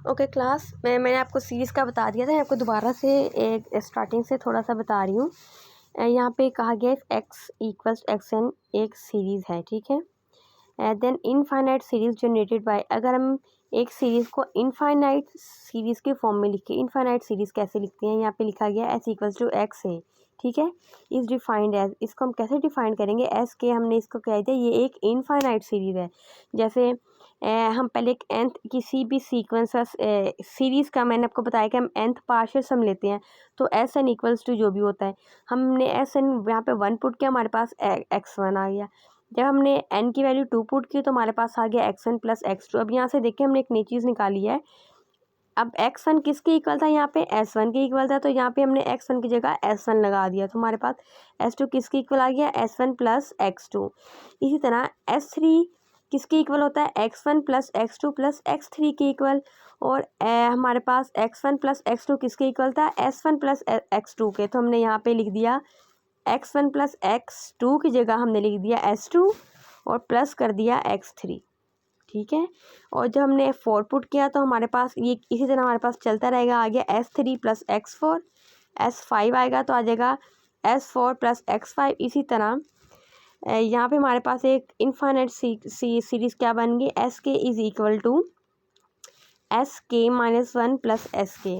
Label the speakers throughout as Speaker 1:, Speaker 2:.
Speaker 1: Okay class मैंने आपको series का बता दिया था, आपको दोबारा से एक स्टार्टिंग से थोड़ा सा बता रही हूँ। यहाँ पे कहा गया है x इक्वल्स एक्स एन एक सीरीज़ है, ठीक है। Then infinite series generated by, अगर हम एक सीरीज़ को इनफाइनाइट सीरीज़ के फॉर्म में लिखे, इनफाइनाइट सीरीज़ कैसे लिखते हैं, यहाँ पे लिखा गया एस इक्वल्स टू एक्स है, ठीक है। इज़ डिफाइंड एज, इसको हम कैसे डिफाइन करेंगे, एस के हमने इसको कह दिया ये एक इनफाइनाइट सीरीज़ है। जैसे हम पहले एक nth किसी भी सीक्वेंस सीरीज़ का मैंने आपको बताया कि हम nth पार्शियल सम लेते हैं, तो एस एन इक्वल्स टू जो भी होता है, हमने एस एन यहाँ पे 1 पुट किया, हमारे पास x1 आ गया। जब हमने n की वैल्यू 2 पुट की तो हमारे पास आ गया x1 प्लस x2। अब यहाँ से देखिए हमने एक नई चीज़ निकाली है। अब x1 किसके इक्वल था, यहाँ पे s1 के इक्वल था, तो यहाँ पे हमने x1 की जगह s1 लगा दिया, तो हमारे पास s2 किसके इक्वल आ गया, s1 प्लस x2। इसी तरह s3 किसके इक्वल होता है, x1 plus x2 plus x3 के इक्वल। और हमारे पास x1 प्लस x2 किसके इक्वल था, s1 प्लस x2 के, तो हमने यहाँ पे लिख दिया x1 प्लस x2 की जगह हमने लिख दिया s2 और प्लस कर दिया x3, ठीक है। और जब हमने 4 पुट किया तो हमारे पास ये इसी तरह हमारे पास चलता रहेगा, आ गया S3 प्लस x4, S5 आएगा तो आ जाएगा S4 प्लस x5। इसी तरह यहाँ पे हमारे पास एक इनफाइनाइट सीरीज़ क्या बन गई, S K is equal to S K minus 1 plus S K.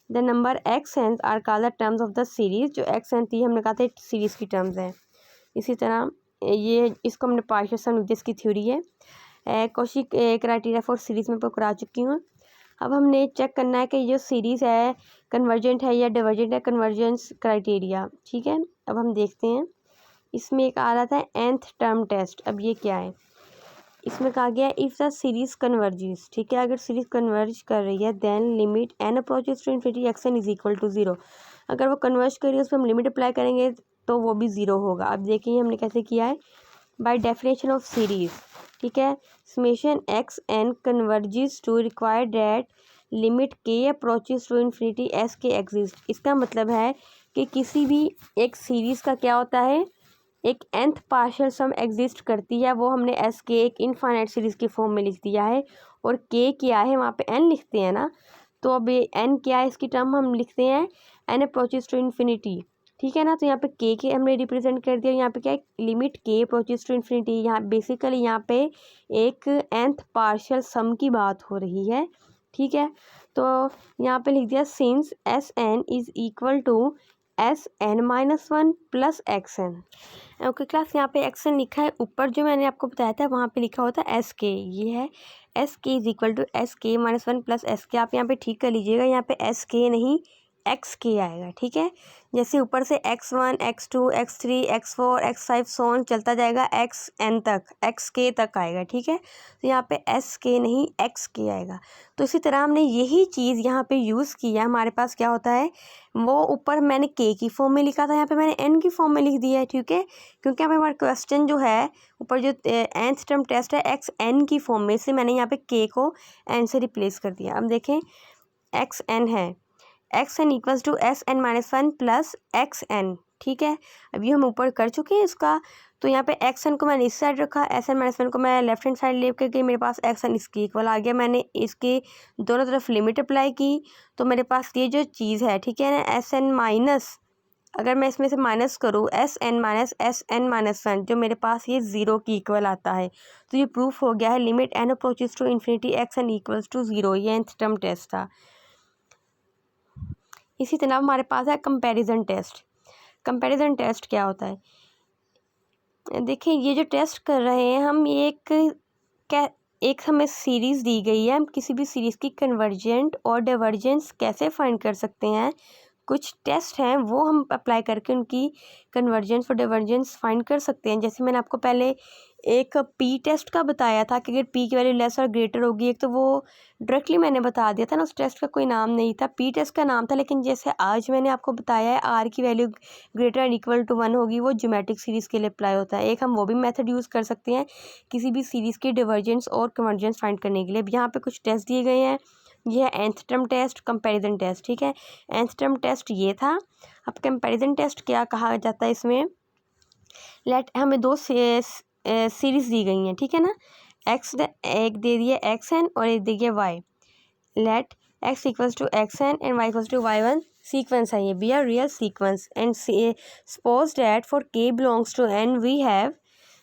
Speaker 1: The number x n are called the terms of the series, जो एक्स एन थी हमने कहा था सीरीज़ की टर्म्स है। इसी तरह ये इसको हमने पार्शियल सम जिसकी थ्योरी है। कौशी क्राइटेरिया फॉर सीरीज़ में करा चुकी हूँ। अब हमने चेक करना है कि जो सीरीज़ है कन्वर्जेंट है या डिवर्जेंट है, कन्वर्जेंस क्राइटेरिया, ठीक है। अब हम देखते हैं, इसमें एक आ रहा था nth टर्म टेस्ट। अब ये क्या है, इसमें कहा गया इफ़ द सीरीज़ कन्वर्जेस, ठीक है, अगर सीरीज़ कन्वर्ज कर रही है then limit n approaches to infinity x n is equal to 0। अगर वो कन्वर्ज कर रही है उस पर हम लिमिट अप्लाई करेंगे तो वो भी 0 होगा। अब देखिए हमने कैसे किया है, बाय डेफिनेशन ऑफ सीरीज़, ठीक है, summation x n converges to require that limit के approaches to infinity S K exist. इसका मतलब है कि किसी भी एक सीरीज़ का क्या होता है, एक nth पार्शियल सम एग्जिस्ट करती है, वो हमने एस के एक इनफाइनाइट सीरीज़ के फॉर्म में लिख दिया है। और के क्या है, वहाँ पे n लिखते हैं ना, तो अब ये n क्या है, इसकी टर्म हम लिखते हैं n अप्रोचेस टू इन्फिनिटी, ठीक है ना। तो यहाँ पे के हमने रिप्रेजेंट कर दिया, यहाँ पे क्या है, लिमिट के अप्रोचेस टू इन्फिनिटी। यहाँ बेसिकली यहाँ पे एक nth पार्शियल सम की बात हो रही है, ठीक है। तो यहाँ पे लिख दिया since S n is equal to S n minus 1 plus x n. Okay class, यहाँ पे एक्स एन लिखा है, ऊपर जो मैंने आपको बताया था वहाँ पे लिखा होता है एस के, ये है एस के is equal to S K minus 1 plus S के। आप यहाँ पे ठीक कर लीजिएगा, यहाँ पे एस के नहीं एक्स के आएगा, ठीक है। जैसे ऊपर से x1 x2 x3 x4 x5 सोन चलता जाएगा xn तक, एक्स के तक आएगा, ठीक है। तो यहाँ पे एस के नहीं एक्स के आएगा। तो इसी तरह हमने यही चीज़ यहाँ पे यूज़ किया, हमारे पास क्या होता है, वो ऊपर मैंने के की फॉर्म में लिखा था, यहाँ पे मैंने एन की फॉर्म में लिख दिया है, ठीक है। क्योंकि यहाँ पे हमारा क्वेश्चन जो है ऊपर जो nth टर्म टेस्ट है एक्स एन की फॉर्म में, से मैंने यहाँ पे के को एन से रिप्लेस कर दिया। अब देखें एक्स एन है, x n equals to S n minus 1 plus x n, ठीक है। अभी हम ऊपर कर चुके हैं इसका, तो यहाँ पे एक्स एन को मैंने इस साइड रखा, एस एन माइनस 1 को मैं लेफ्ट हैंड साइड ले करके मेरे पास एक्स एन इसके इक्वल आ गया। मैंने इसके दोनों तरफ लिमिट अप्लाई की तो मेरे पास ये जो चीज़ है, ठीक है ना, एस एन माइनस, अगर मैं इसमें से माइनस करूँ एस एन माइनस 1, जो मेरे पास ये 0 की इक्वल आता है, तो ये प्रूफ हो गया है limit n approaches to infinity x n equals to 0। ये nth टर्म टेस्ट था। इसी तरह हमारे पास है कंपैरिजन टेस्ट। कंपैरिजन टेस्ट क्या होता है, देखिए ये जो टेस्ट कर रहे हैं हम, ये एक हमें सीरीज़ दी गई है, हम किसी भी सीरीज़ की कन्वर्जेंट और डाइवर्जेंस कैसे फाइंड कर सकते हैं, कुछ टेस्ट हैं वो हम अप्लाई करके उनकी कन्वर्जेंस और डाइवर्जेंस फाइंड कर सकते हैं। जैसे मैंने आपको पहले एक पी टेस्ट का बताया था कि अगर पी की वैल्यू लेस और ग्रेटर होगी, एक तो वो डायरेक्टली मैंने बता दिया था ना, उस टेस्ट का कोई नाम नहीं था, पी टेस्ट का नाम था। लेकिन जैसे आज मैंने आपको बताया है आर की value greater and equal to 1 होगी, वो ज्योमेट्रिक सीरीज़ के लिए अप्लाई होता है। एक हम वो भी मेथड यूज़ कर सकते हैं किसी भी सीरीज़ की डिवर्जेंस और कन्वर्जेंस फाइंड करने के लिए। अब यहाँ पे कुछ टेस्ट दिए गए हैं, ये है nth term test, comparison test, ठीक है। nth टर्म टेस्ट ये था। अब कंपैरिजन टेस्ट क्या कहा जाता है, इसमें हमें दो सीरीज़ दी गई हैं, ठीक है ना, एक्स एक दे दिया एक्स एन और एक दे दिया y. Let x equals to xn and y equals to y1 sequence है, ये b are real sequence and suppose that for k belongs to n we have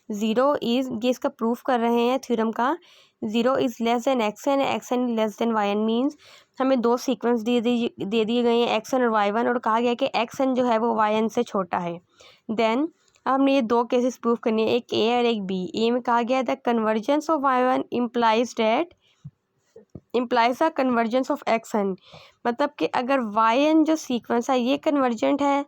Speaker 1: 0 is, ये इसका प्रूफ कर रहे हैं थ्योरम का, 0 is less than xn, xn less than yn means हमें दो सीक्वेंस दे दिए गए हैं xn और y1 और कहा गया कि xn जो है वो yn से छोटा है। देन हमने ये दो केसेस प्रूफ करनी है, एक ए और एक बी। ए में कहा गया the convergence of y1 implies the convergence of xn, मतलब कि अगर yn जो सीक्वेंस है ये कन्वर्जेंट है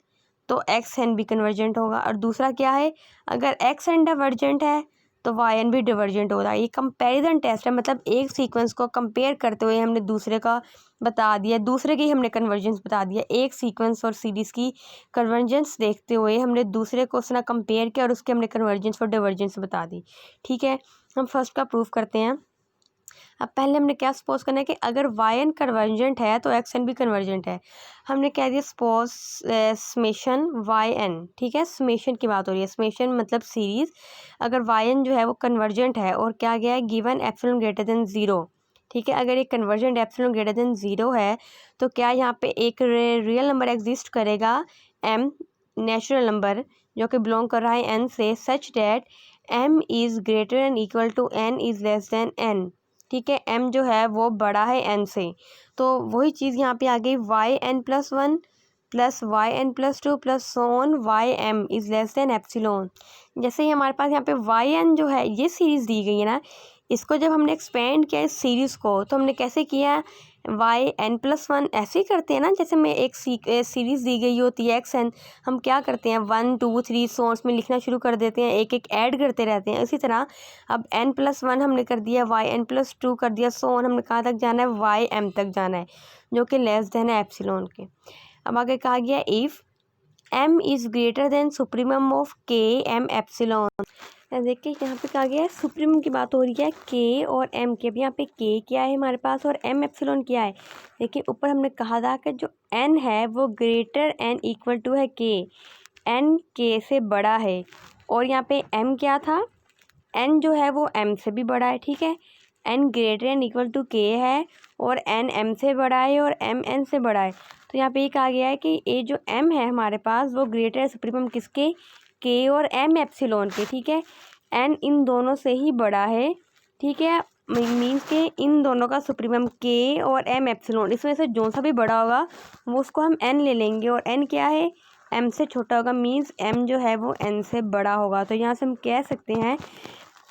Speaker 1: तो xn भी कन्वर्जेंट होगा, और दूसरा क्या है, अगर xn डाइवर्जेंट है तो yn भी डाइवर्जेंट होगा। ये कंपैरिजन टेस्ट है, मतलब एक सीक्वेंस को कंपेयर करते हुए हमने दूसरे का बता दिया, दूसरे की हमने कन्वर्जेंस बता दिया। एक सीक्वेंस और सीरीज़ की कन्वर्जेंस देखते हुए हमने दूसरे को उसने कंपेयर किया और उसके हमने कन्वर्जेंस और डाइवर्जेंस बता दी। ठीक है, हम फर्स्ट का प्रूफ करते हैं। अब पहले हमने क्या सपोज करना है कि अगर yn कन्वर्जेंट है तो xn भी कन्वर्जेंट है। हमने कह दिया सपोज समेशन yn, ठीक है, समेशन की बात हो रही है, समेशन मतलब सीरीज़, अगर yn जो है वो कन्वर्जेंट है और क्या गया है गिवन एप्सिलॉन ग्रेटर देन 0, ठीक है, अगर एक कन्वर्जेंट एप्सिलॉन ग्रेटर देन 0 है तो क्या यहाँ पे एक रियल नंबर एग्जिस्ट करेगा m, नेचुरल नंबर जो कि बिलोंग कर रहा है n से, such that m is greater and equal to n is less than n, ठीक है, m जो है वो बड़ा है n से। तो वही चीज़ यहाँ पे आ गई yn+1 plus yn+2 plus so on ym is less than epsilon. जैसे ही हमारे पास यहाँ पे yn जो है ये सीरीज़ दी गई है ना, इसको जब हमने एक्सपेंड किया इस सीरीज़ को तो हमने कैसे किया, yn+1 ऐसे ही करते हैं ना, जैसे मैं एक सीरीज़ दी गई होती है xn, हम क्या करते हैं 1 2 3 सोर्स में लिखना शुरू कर देते हैं, एक एक ऐड करते रहते हैं। इसी तरह अब n+1 हमने कर दिया, yn+2 कर दिया, सो ऑन हमने कहाँ तक जाना है, ym तक जाना है जो कि लेस देन है एप्सिलॉन के। अब आगे कहा गया if m is greater than supremum of k m epsilon. देखिए यहाँ पे कहा गया है सुप्रीमम की बात हो रही है k और m की। अब यहाँ पे k क्या है हमारे पास और m एप्सिलॉन क्या है। देखिए ऊपर हमने कहा था कि जो n है वो ग्रेटर n इक्वल टू है k, n k से बड़ा है, और यहाँ पे m क्या था, n जो है वो m से भी बड़ा है, ठीक है, n greater and equal to k है और n m से बड़ा है और m n से बड़ा है। तो यहाँ पे ये कहा गया है कि ये जो m है हमारे पास वो ग्रेटर है सुप्रीमम किसके, k और m एप्सिलॉन के, ठीक है, n इन दोनों से ही बड़ा है, ठीक है, मीन्स के इन दोनों का सुप्रीमम k और m एप्सिलॉन, इसमें से जो सा भी बड़ा होगा वो उसको हम n ले लेंगे, और n क्या है, m से छोटा होगा, मीन्स m जो है वो n से बड़ा होगा। तो यहाँ से हम कह सकते हैं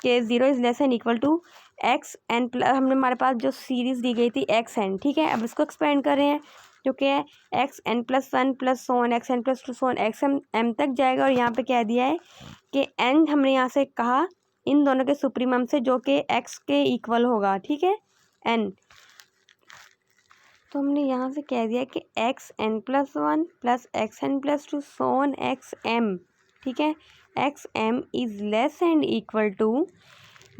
Speaker 1: कि 0 is less and equal to x n plus, हमने हमारे पास जो सीरीज़ दी गई थी एक्स एन, ठीक है, अब इसको एक्सपेंड कर रहे हैं जो कि है xn+1 plus so on xn+2 so on xm तक जाएगा, और यहाँ पे क्या दिया है कि n हमने यहाँ से कहा इन दोनों के सुप्रीमम से जो कि x के इक्वल होगा, ठीक है, n, तो हमने यहाँ से कह दिया कि xn+1 plus xn+2 so on xm, ठीक है, xm is less and equal to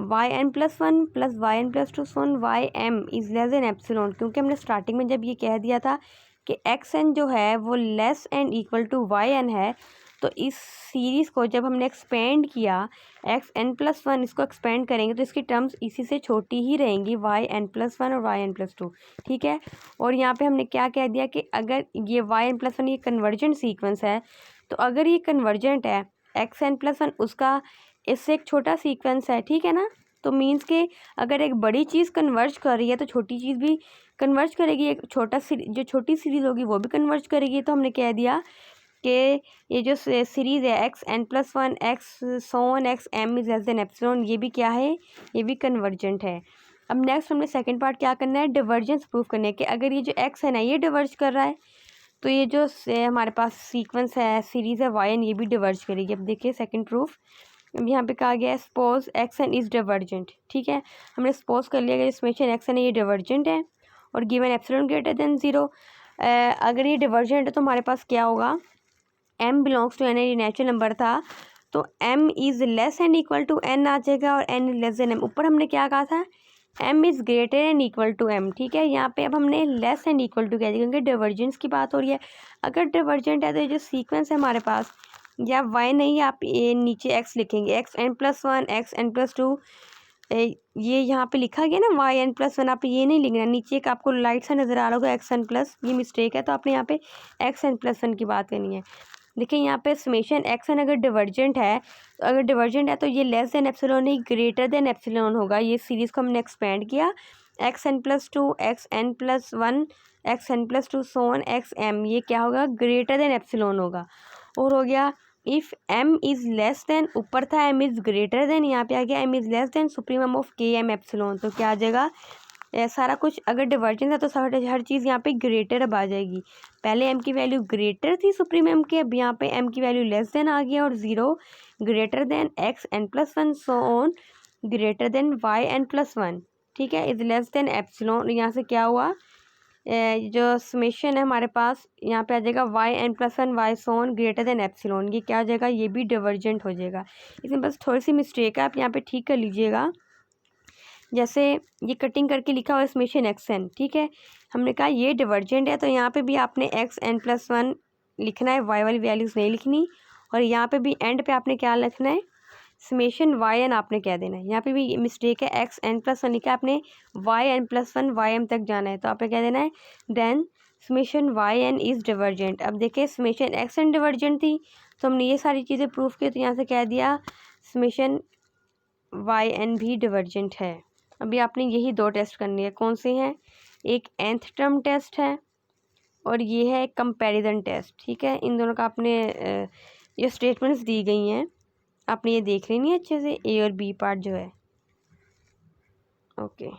Speaker 1: yn+1 plus yn+2 so on ym is less than epsilon, क्योंकि हमने स्टार्टिंग में जब ये कह दिया था कि xn जो है वो less and equal to yn है, तो इस सीरीज़ को जब हमने एक्सपेंड किया xn+1 इसको एक्सपेंड करेंगे तो इसकी टर्म्स इसी से छोटी ही रहेंगी, yn+1 और yn+2, ठीक है। और यहाँ पे हमने क्या कह दिया कि अगर ये yn+1 ये कन्वर्जेंट सीक्वेंस है, तो अगर ये कन्वर्जेंट है xn+1 उसका इससे एक छोटा सीक्वेंस है, ठीक है ना, तो मीन्स के अगर एक बड़ी चीज़ कन्वर्ज कर रही है तो छोटी चीज़ भी कन्वर्ज करेगी, एक छोटा जो छोटी सीरीज़ होगी वो भी कन्वर्ज करेगी। तो हमने कह दिया कि ये जो सीरीज़ है xn+1 x so on xm is less than epsilon, ये भी क्या है, ये भी कन्वर्जेंट है। अब नेक्स्ट हमने सेकंड पार्ट क्या करना है, डिवर्जेंस प्रूफ करना है कि अगर ये जो x है ना ये डिवर्ज कर रहा है तो ये जो हमारे पास सीक्वेंस है सीरीज़ है yn ये भी डिवर्ज करेगी। अब देखिए सेकंड प्रूफ, अब यहाँ पे कहा गया है सपोज xn इज़ डिवर्जेंट, ठीक है, हमने सपोज कर लिया कि समेशन xn है ये डिवर्जेंट है और गिवन एप्सिलॉन ग्रेटर देन 0। अगर ये डिवर्जेंट है तो हमारे पास क्या होगा, m बिलोंग्स टू n, ये नेचुरल नंबर था तो m is less and equal to n आ जाएगा और n लेस देन m। ऊपर हमने क्या कहा था, m is greater and equal to m, ठीक है, यहाँ पे अब हमने लेस एंड इक्वल टू कह दिया क्योंकि डिवर्जेंस की बात हो रही है। अगर डिवर्जेंट है तो ये जो सीक्वेंस है हमारे पास, या y नहीं आप ये नीचे x लिखेंगे xn+1 xn+2 ये यहाँ पे लिखा गया ना वाई एन प्लस वन, आप ये नहीं लिखना, नीचे एक आपको लाइट सा नज़र आ रहा होगा एक्स एन प्लस, ये मिस्टेक है, तो आपने यहाँ पे एक्स एन प्लस वन की बात करनी है। देखिए यहाँ पे समेशन एक्स एन अगर डिवर्जेंट है, तो अगर डिवर्जेंट है तो ये लेस देन एप्सिलॉन नहीं ग्रेटर देन एप्सिलॉन होगा। ये सीरीज़ को हमने एक्सपेंड किया, x n plus two, x n plus one, x n plus two, so on x m, ये क्या होगा ग्रेटर देन एप्सिलॉन होगा। और हो गया if m is less then, ऊपर था m इज़ ग्रेटर देन, यहाँ पे आ गया m is less then supremum of के एम एप्सिलॉन, तो क्या आ जाएगा सारा कुछ अगर डिवर्जेंस है तो हर चीज़ यहाँ पे ग्रेटर अब आ जाएगी। पहले m की वैल्यू ग्रेटर थी सुप्रीमम के, अब यहाँ पे m की वैल्यू लेस देन आ गया और zero greater than x n plus one, so on greater than y n plus one, ठीक है, इज़ लेस देन एप्सिलॉन। यहाँ से क्या हुआ, जो समेशन है हमारे पास यहाँ पे आ जाएगा y n plus one y so on greater than epsilon, ये क्या हो जाएगा, ये भी डिवर्जेंट हो जाएगा। इसमें बस थोड़ी सी मिस्टेक है, आप यहाँ पे ठीक कर लीजिएगा। जैसे ये कटिंग करके लिखा हुआ है समेशन एक्स एन, ठीक है, हमने कहा ये डिवर्जेंट है, तो यहाँ पे भी आपने एक्स एन प्लस वन लिखना है, वाई वाली वैल्यूज़ नहीं लिखनी, और यहाँ पे भी एंड पे आपने क्या लिखना है, समेशन वाई एन आपने क्या देना है। यहाँ पे भी मिस्टेक है, एक्स एन प्लस वन लिखा है आपने, y n plus one y m तक जाना है, तो आपने क्या देना है, then summation y n is divergent. अब देखिए समेशन एक्स एन डिवर्जेंट थी, तो हमने ये सारी चीज़ें प्रूफ की, तो यहाँ से कह दिया समेशन वाई एन भी डिवर्जेंट है। अभी आपने यही दो टेस्ट करनी है, कौन से हैं, एक nth टर्म टेस्ट है और ये है कंपैरिजन टेस्ट, ठीक है। इन दोनों का आपने ये स्टेटमेंट्स दी गई हैं, आपने ये देख लेनी है अच्छे से, ए और बी पार्ट जो है, ओके।